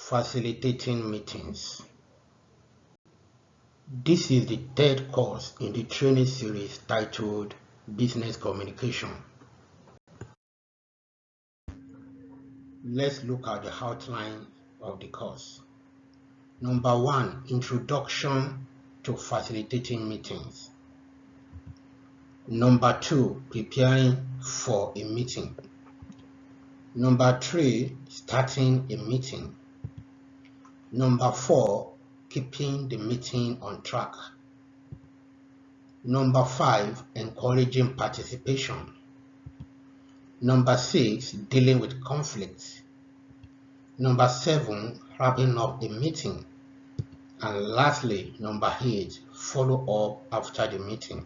Facilitating meetings. This is the third course in the training series titled Business Communication. Let's look at the outline of the course. Number 1, Introduction to Facilitating Meetings. Number 2, Preparing for a Meeting. Number 3, Starting a Meeting. Number 4, Keeping the meeting on track. Number 5, Encouraging participation. Number 6, Dealing with conflicts. Number 7, Wrapping up the meeting. And lastly, number 8, Follow up after the meeting.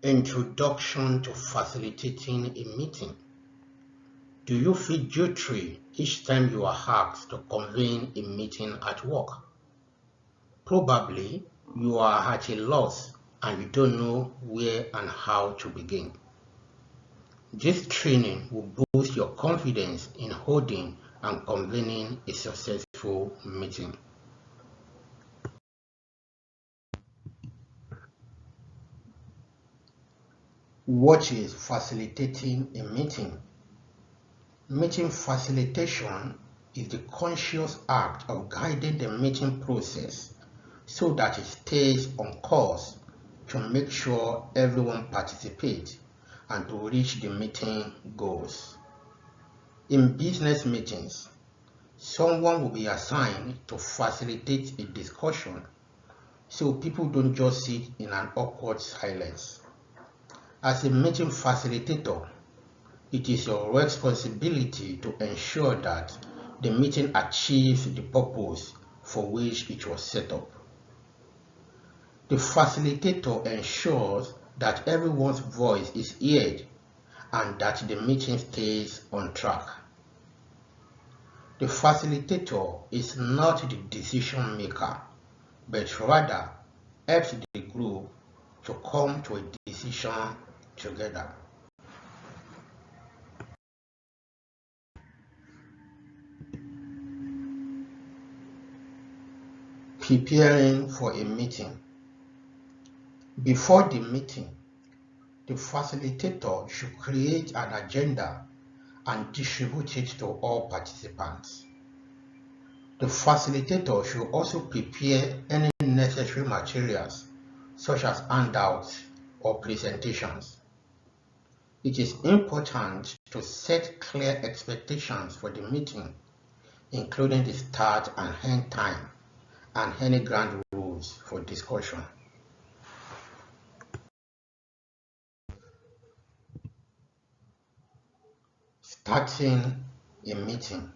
Introduction to facilitating a meeting. Do you feel jittery each time you are asked to convene a meeting at work? Probably you are at a loss and you don't know where and how to begin. This training will boost your confidence in holding and convening a successful meeting. What is facilitating a meeting? Meeting facilitation is the conscious act of guiding the meeting process so that it stays on course to make sure everyone participates and to reach the meeting goals. In business meetings, someone will be assigned to facilitate a discussion so people don't just sit in an awkward silence. As a meeting facilitator, it is your responsibility to ensure that the meeting achieves the purpose for which it was set up. The facilitator ensures that everyone's voice is heard and that the meeting stays on track. The facilitator is not the decision maker, but rather helps the group to come to a decision together. Preparing for a meeting. Before the meeting, the facilitator should create an agenda and distribute it to all participants. The facilitator should also prepare any necessary materials, such as handouts or presentations. It is important to set clear expectations for the meeting, including the start and end time, and any ground rules for discussion. Starting a meeting.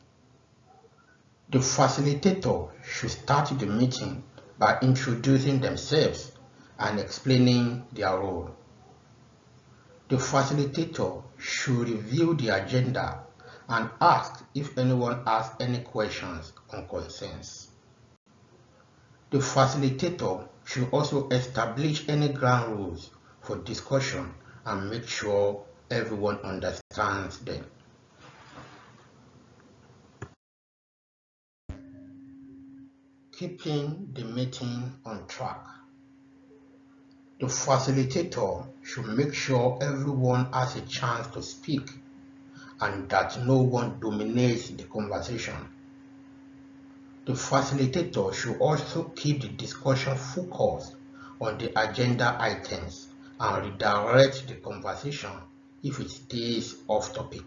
The facilitator should start the meeting by introducing themselves and explaining their role. The facilitator should review the agenda and ask if anyone has any questions or concerns. The facilitator should also establish any ground rules for discussion and make sure everyone understands them. Keeping the meeting on track. The facilitator should make sure everyone has a chance to speak and that no one dominates the conversation. The facilitator should also keep the discussion focused on the agenda items and redirect the conversation if it stays off topic.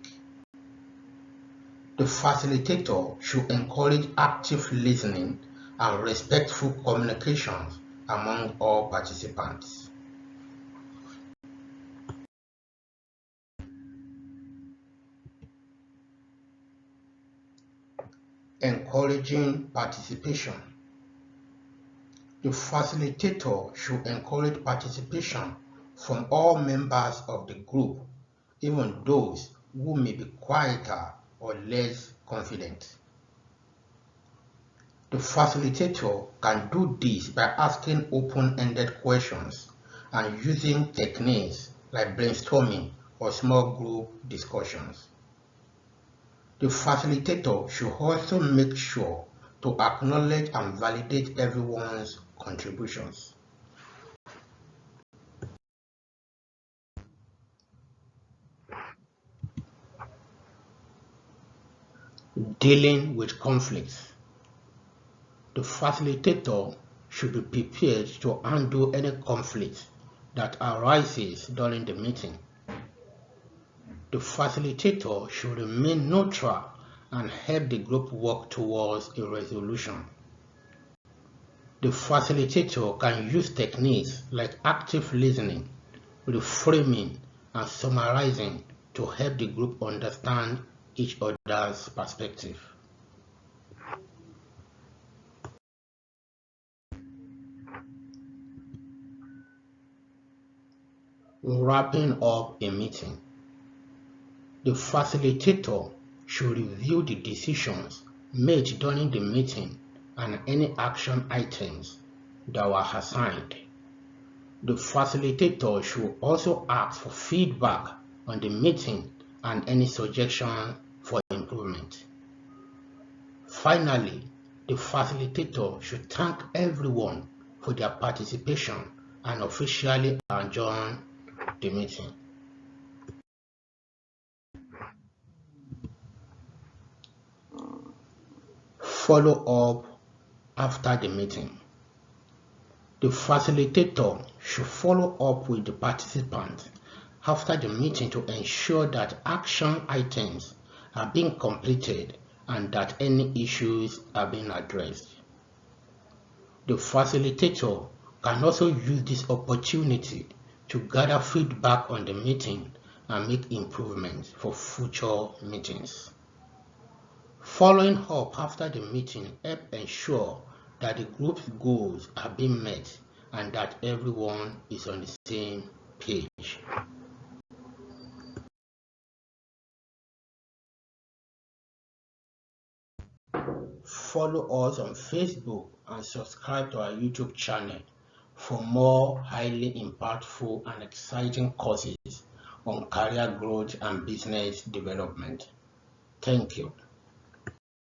The facilitator should encourage active listening and respectful communications among all participants. Encouraging participation. The facilitator should encourage participation from all members of the group, even those who may be quieter or less confident. The facilitator can do this by asking open-ended questions and using techniques like brainstorming or small group discussions. The facilitator should also make sure to acknowledge and validate everyone's contributions. Dealing with conflicts. The facilitator should be prepared to handle any conflict that arises during the meeting. The facilitator should remain neutral and help the group work towards a resolution. The facilitator can use techniques like active listening, reframing, and summarizing to help the group understand each other's perspective. Wrapping up a meeting. The facilitator should review the decisions made during the meeting and any action items that were assigned. The facilitator should also ask for feedback on the meeting and any suggestion for improvement. Finally, the facilitator should thank everyone for their participation and officially adjourn the meeting. Follow up after the meeting. The facilitator should follow up with the participants after the meeting to ensure that action items are being completed and that any issues are being addressed. The facilitator can also use this opportunity to gather feedback on the meeting and make improvements for future meetings. Following up after the meeting helps ensure that the group's goals are being met and that everyone is on the same page. Follow us on Facebook and subscribe to our YouTube channel for more highly impactful and exciting courses on career growth and business development. Thank you.